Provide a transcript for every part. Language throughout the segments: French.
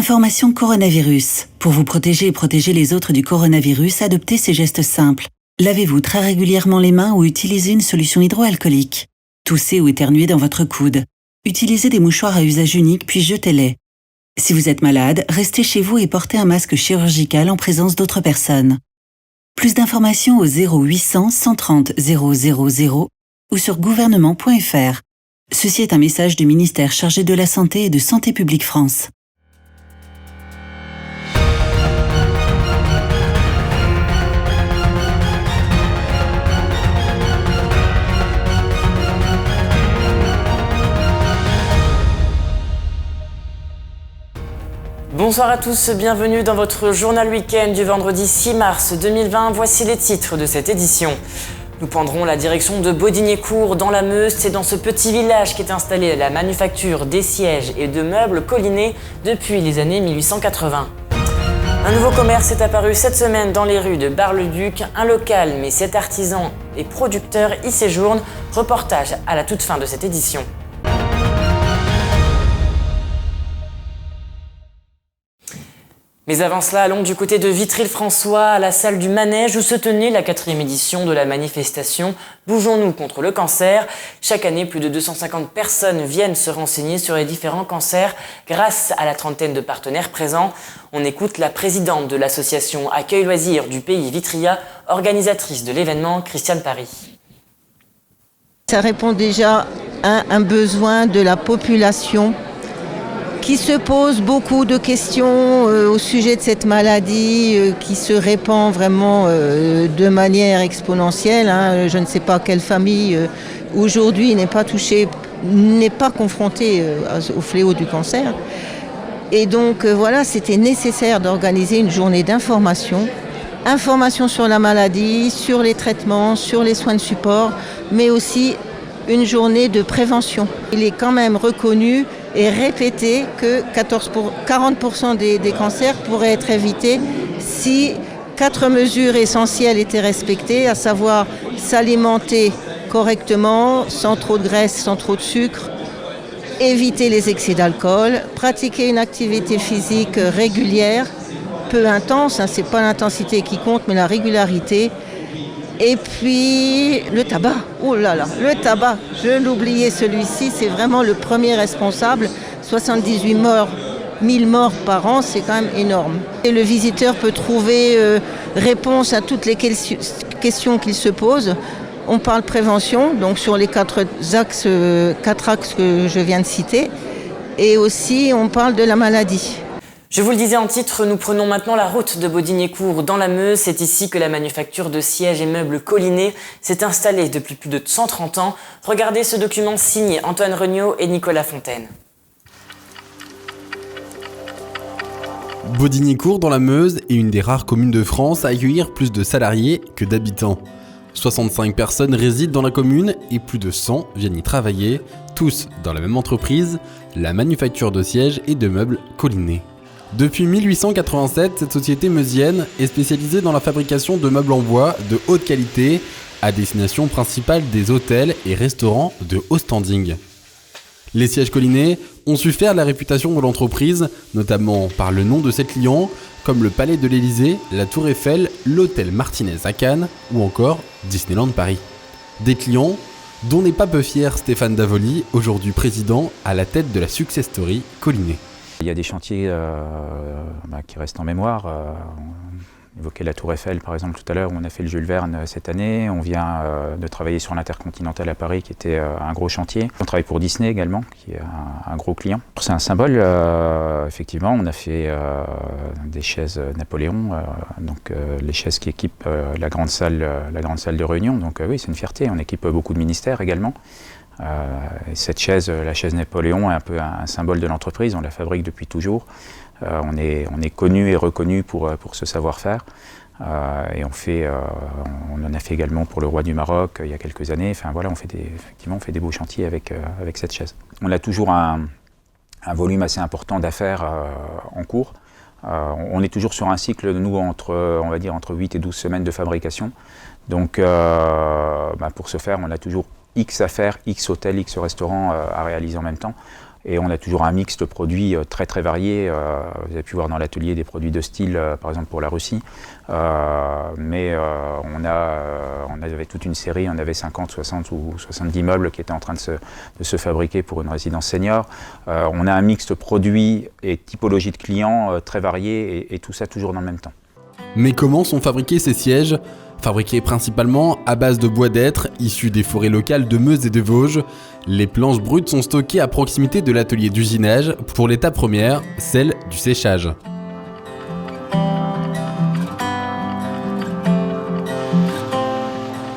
Information coronavirus. Pour vous protéger et protéger les autres du coronavirus, adoptez ces gestes simples. Lavez-vous très régulièrement les mains ou utilisez une solution hydroalcoolique. Toussez ou éternuez dans votre coude. Utilisez des mouchoirs à usage unique puis jetez-les. Si vous êtes malade, restez chez vous et portez un masque chirurgical en présence d'autres personnes. Plus d'informations au 0800 130 000 ou sur gouvernement.fr. Ceci est un message du ministère chargé de la Santé et de Santé publique France. Bonsoir à tous, bienvenue dans votre journal week-end du vendredi 6 mars 2020. Voici les titres de cette édition. Nous prendrons la direction de Baudignicourt dans la Meuse. C'est dans ce petit village qu'est installée la manufacture des sièges et de meubles Collinet depuis les années 1880. Un nouveau commerce est apparu cette semaine dans les rues de Bar-le-Duc. Un local, mais 7 artisans et producteurs y séjournent. Reportage à la toute fin de cette édition. Mais avant cela, allons du côté de Vitry-le-François, à la salle du Manège où se tenait la 4e édition de la manifestation « Bougeons-nous contre le cancer ». Chaque année, plus de 250 personnes viennent se renseigner sur les différents cancers grâce à la trentaine de partenaires présents. On écoute la présidente de l'association Accueil Loisirs du pays Vitria, organisatrice de l'événement, Christiane Paris. Ça répond déjà à un besoin de la population qui se pose beaucoup de questions au sujet de cette maladie qui se répand vraiment de manière exponentielle. Je ne sais pas quelle famille aujourd'hui n'est pas touchée, n'est pas confrontée au fléau du cancer. Et donc voilà, c'était nécessaire d'organiser une journée d'information. Information sur la maladie, sur les traitements, sur les soins de support, mais aussi une journée de prévention. Il est quand même reconnu et répété que 40% des cancers pourraient être évités si 4 mesures essentielles étaient respectées, à savoir s'alimenter correctement, sans trop de graisse, sans trop de sucre, éviter les excès d'alcool, pratiquer une activité physique régulière, peu intense, c'est pas l'intensité qui compte, mais la régularité. Et puis le tabac, oh là là, le tabac, je l'oubliais celui-ci, c'est vraiment le premier responsable. 78 000 morts par an, c'est quand même énorme. Et le visiteur peut trouver réponse à toutes les questions qu'il se pose. On parle prévention, donc sur les 4 axes que je viens de citer. Et aussi, on parle de la maladie. Je vous le disais en titre, nous prenons maintenant la route de Baudignicourt dans la Meuse. C'est ici que la manufacture de sièges et meubles Collinet s'est installée depuis plus de 130 ans. Regardez ce document signé Antoine Regnault et Nicolas Fontaine. Baudignicourt dans la Meuse est une des rares communes de France à accueillir plus de salariés que d'habitants. 65 personnes résident dans la commune et plus de 100 viennent y travailler, tous dans la même entreprise, la manufacture de sièges et de meubles Collinet. Depuis 1887, cette société meusienne est spécialisée dans la fabrication de meubles en bois de haute qualité à destination principale des hôtels et restaurants de haut standing. Les sièges Collinet ont su faire la réputation de l'entreprise, notamment par le nom de ses clients, comme le Palais de l'Élysée, la Tour Eiffel, l'Hôtel Martinez à Cannes ou encore Disneyland Paris. Des clients dont n'est pas peu fier Stéphane Davoli, aujourd'hui président à la tête de la success story Collinet. Il y a des chantiers qui restent en mémoire. On évoquait la Tour Eiffel par exemple tout à l'heure, où on a fait le Jules Verne cette année. On vient de travailler sur l'Intercontinental à Paris qui était un gros chantier. On travaille pour Disney également, qui est un gros client. C'est un symbole, effectivement. On a fait des chaises Napoléon, les chaises qui équipent la grande salle de réunion. Donc oui, c'est une fierté. On équipe beaucoup de ministères également. Cette chaise, la chaise Napoléon, est un peu un symbole de l'entreprise. On la fabrique depuis toujours. On est connu et reconnu pour ce savoir-faire. Et on en a fait également pour le roi du Maroc il y a quelques années. Enfin voilà, on fait des beaux chantiers avec cette chaise. On a toujours un volume assez important d'affaires en cours. On est toujours sur un cycle, nous, entre 8 et 12 semaines de fabrication. Donc pour ce faire, on a toujours X affaires, X hôtels, X restaurants à réaliser en même temps. Et on a toujours un mix de produits très très variés. Vous avez pu voir dans l'atelier des produits de style, par exemple pour la Russie. Mais on avait toute une série, on avait 50, 60 ou 70 meubles qui étaient en train de se fabriquer pour une résidence senior. On a un mix de produits et typologies de clients très variés et tout ça toujours dans le même temps. Mais comment sont fabriqués ces sièges ? Fabriqués principalement à base de bois d'hêtre, issus des forêts locales de Meuse et de Vosges, les planches brutes sont stockées à proximité de l'atelier d'usinage pour l'étape première, celle du séchage.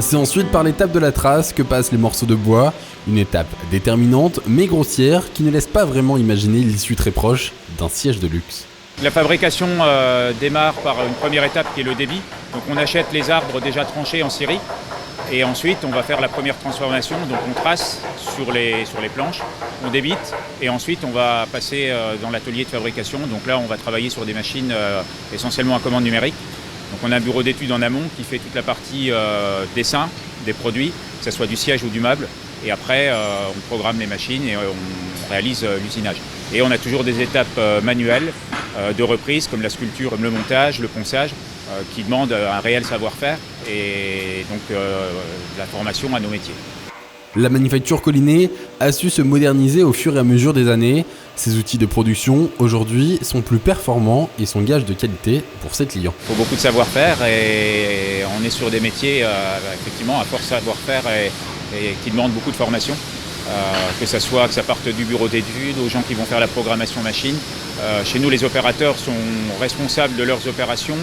C'est ensuite par l'étape de la trace que passent les morceaux de bois, une étape déterminante mais grossière qui ne laisse pas vraiment imaginer l'issue très proche d'un siège de luxe. La fabrication démarre par une première étape qui est le débit. Donc on achète les arbres déjà tranchés en scierie et ensuite on va faire la première transformation. Donc on trace sur les planches, on débite et ensuite on va passer dans l'atelier de fabrication. Donc là on va travailler sur des machines essentiellement à commande numérique. Donc on a un bureau d'études en amont qui fait toute la partie dessin des produits, que ce soit du siège ou du meuble. Et après on programme les machines et on réalise l'usinage. Et on a toujours des étapes manuelles de reprise comme la sculpture, comme le montage, le ponçage, qui demandent un réel savoir-faire et donc la formation à nos métiers. La manufacture Collinet a su se moderniser au fur et à mesure des années. Ses outils de production, aujourd'hui, sont plus performants et sont gage de qualité pour ses clients. Il faut beaucoup de savoir-faire et on est sur des métiers effectivement à fort savoir-faire et qui demandent beaucoup de formation. Que ça parte du bureau d'études aux gens qui vont faire la programmation machine. Chez nous, les opérateurs sont responsables de leurs opérations,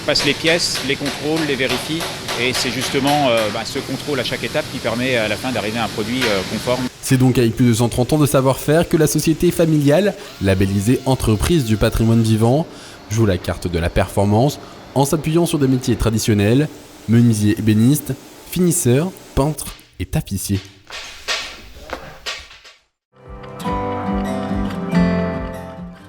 passent les pièces, les contrôlent, les vérifient. Et c'est justement ce contrôle à chaque étape qui permet à la fin d'arriver à un produit conforme. C'est donc avec plus de 130 ans de savoir-faire que la société familiale, labellisée Entreprise du patrimoine vivant, joue la carte de la performance en s'appuyant sur des métiers traditionnels, menuisier ébéniste, finisseur, peintre et tapissier.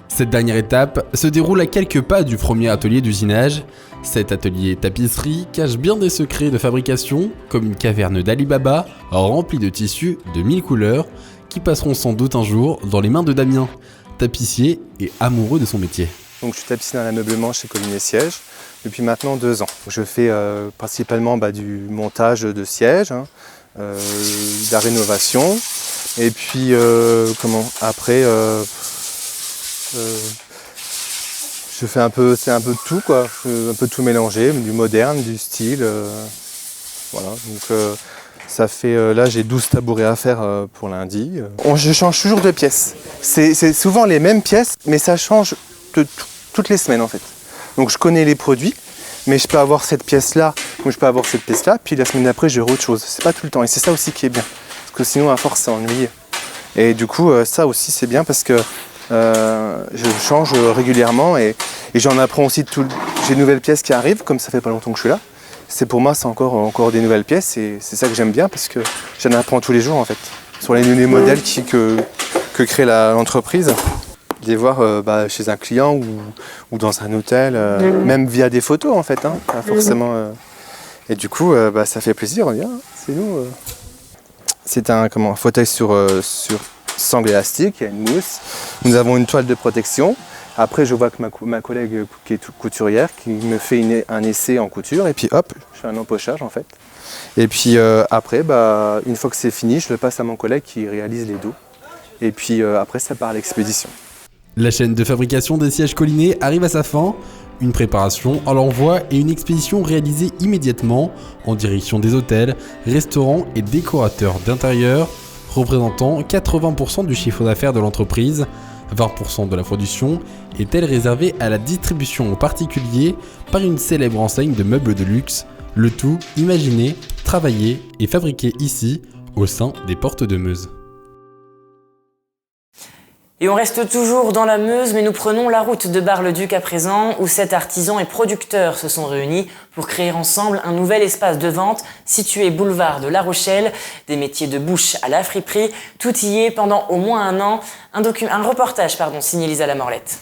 Cette dernière étape se déroule à quelques pas du premier atelier d'usinage. Cet atelier tapisserie cache bien des secrets de fabrication, comme une caverne d'Ali Baba remplie de tissus de 1000 couleurs qui passeront sans doute un jour dans les mains de Damien, tapissier et amoureux de son métier. Donc, je suis tapissier dans l'ameublement chez Collinet Sièges depuis maintenant 2 ans. Je fais principalement du montage de sièges, de la rénovation et puis après je fais un peu de tout quoi, un peu tout mélanger, du moderne, du style, voilà. Donc ça fait là j'ai 12 tabourets à faire pour lundi. Je change toujours de pièces. C'est souvent les mêmes pièces, mais ça change toutes les semaines en fait. Donc je connais les produits, mais je peux avoir cette pièce-là, ou je peux avoir cette pièce-là, puis la semaine d'après j'ai autre chose. C'est pas tout le temps, et c'est ça aussi qui est bien, parce que sinon à force ça ennuie. Et du coup ça aussi c'est bien parce que je change régulièrement et j'en apprends aussi j'ai de nouvelles pièces qui arrivent, comme ça fait pas longtemps que je suis là. Pour moi, c'est encore des nouvelles pièces et c'est ça que j'aime bien parce que j'en apprends tous les jours en fait. Sur les modèles que crée l'entreprise, les voir chez un client ou dans un hôtel, même via des photos en fait, pas forcément. Et du coup, ça fait plaisir, on vient, c'est nous. C'est un fauteuil sur sangle élastique, il y a une mousse. Nous avons une toile de protection. Après, je vois que ma collègue qui est couturière qui me fait un essai en couture et puis hop, je fais un empochage en fait. Et puis après, une fois que c'est fini, je le passe à mon collègue qui réalise les dos. Et puis après, ça part à l'expédition. La chaîne de fabrication des sièges Collinet arrive à sa fin. Une préparation à l'envoi et une expédition réalisée immédiatement en direction des hôtels, restaurants et décorateurs d'intérieur, représentant 80% du chiffre d'affaires de l'entreprise. 20% de la production est-elle réservée à la distribution aux particuliers par une célèbre enseigne de meubles de luxe, le tout imaginé, travaillé et fabriqué ici, au sein des portes de Meuse. Et on reste toujours dans la Meuse, mais nous prenons la route de Bar-le-Duc à présent, où 7 artisans et producteurs se sont réunis pour créer ensemble un nouvel espace de vente situé boulevard de La Rochelle. Des métiers de bouche à la friperie, tout y est pendant au moins un an. Un reportage signé Lisa Lamorlette.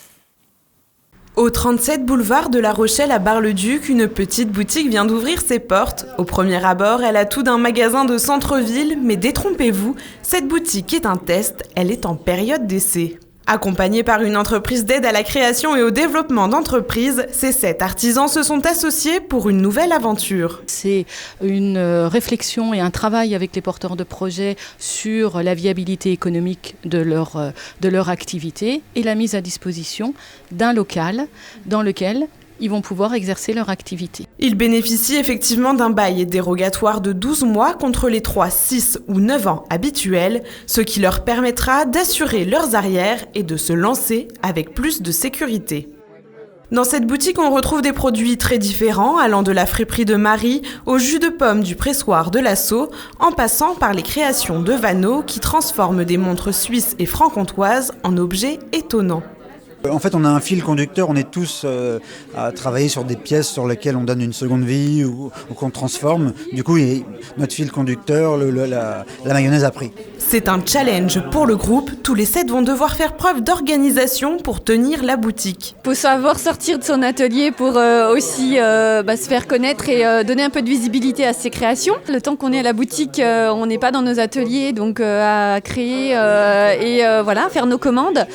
Au 37 boulevard de La Rochelle à Bar-le-Duc, une petite boutique vient d'ouvrir ses portes. Au premier abord, elle a tout d'un magasin de centre-ville, mais détrompez-vous, cette boutique est un test, elle est en période d'essai. Accompagnée par une entreprise d'aide à la création et au développement d'entreprises, ces 7 artisans se sont associés pour une nouvelle aventure. C'est une réflexion et un travail avec les porteurs de projets sur la viabilité économique de leur activité et la mise à disposition d'un local dans lequel ils vont pouvoir exercer leur activité. Ils bénéficient effectivement d'un bail dérogatoire de 12 mois contre les 3, 6 ou 9 ans habituels, ce qui leur permettra d'assurer leurs arrières et de se lancer avec plus de sécurité. Dans cette boutique, on retrouve des produits très différents, allant de la friperie de Marie au jus de pomme du pressoir de l'Assaut, en passant par les créations de Vano qui transforment des montres suisses et franc-comtoises en objets étonnants. En fait, on a un fil conducteur, on est tous à travailler sur des pièces sur lesquelles on donne une seconde vie ou qu'on transforme. Du coup, notre fil conducteur, la mayonnaise a pris. C'est un challenge pour le groupe. Tous les 7 vont devoir faire preuve d'organisation pour tenir la boutique. Il faut savoir sortir de son atelier pour aussi se faire connaître et donner un peu de visibilité à ses créations. Le temps qu'on est à la boutique, on n'est pas dans nos ateliers, donc à créer faire nos commandes.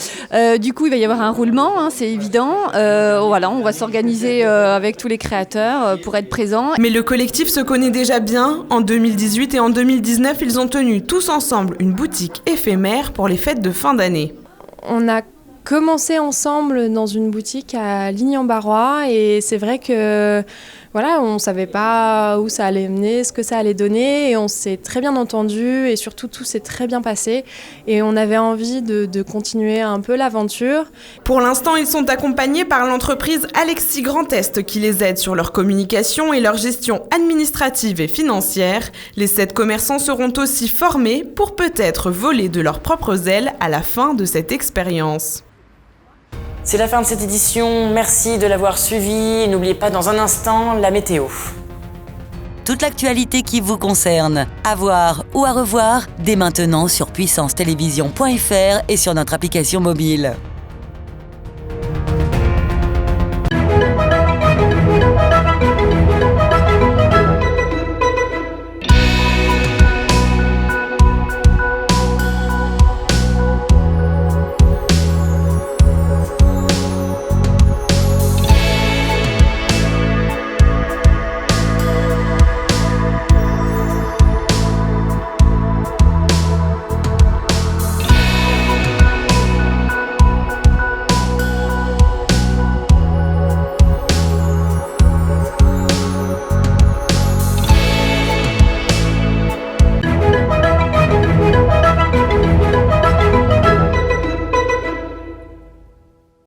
Du coup, il va y avoir un roulement, c'est évident. On va s'organiser avec tous les créateurs pour être présents. Mais le collectif se connaît déjà bien. En 2018 et en 2019, ils ont tenu tous ensemble une boutique éphémère pour les fêtes de fin d'année. On a commencé ensemble dans une boutique à Ligny-en-Barrois et c'est vrai que on ne savait pas où ça allait mener, ce que ça allait donner et on s'est très bien entendu et surtout tout s'est très bien passé et on avait envie de continuer un peu l'aventure. Pour l'instant, ils sont accompagnés par l'entreprise Alexis Grand Est qui les aide sur leur communication et leur gestion administrative et financière. Les 7 commerçants seront aussi formés pour peut-être voler de leurs propres ailes à la fin de cette expérience. C'est la fin de cette édition, merci de l'avoir suivi. N'oubliez pas dans un instant la météo. Toute l'actualité qui vous concerne, à voir ou à revoir dès maintenant sur puissancetélévision.fr et sur notre application mobile.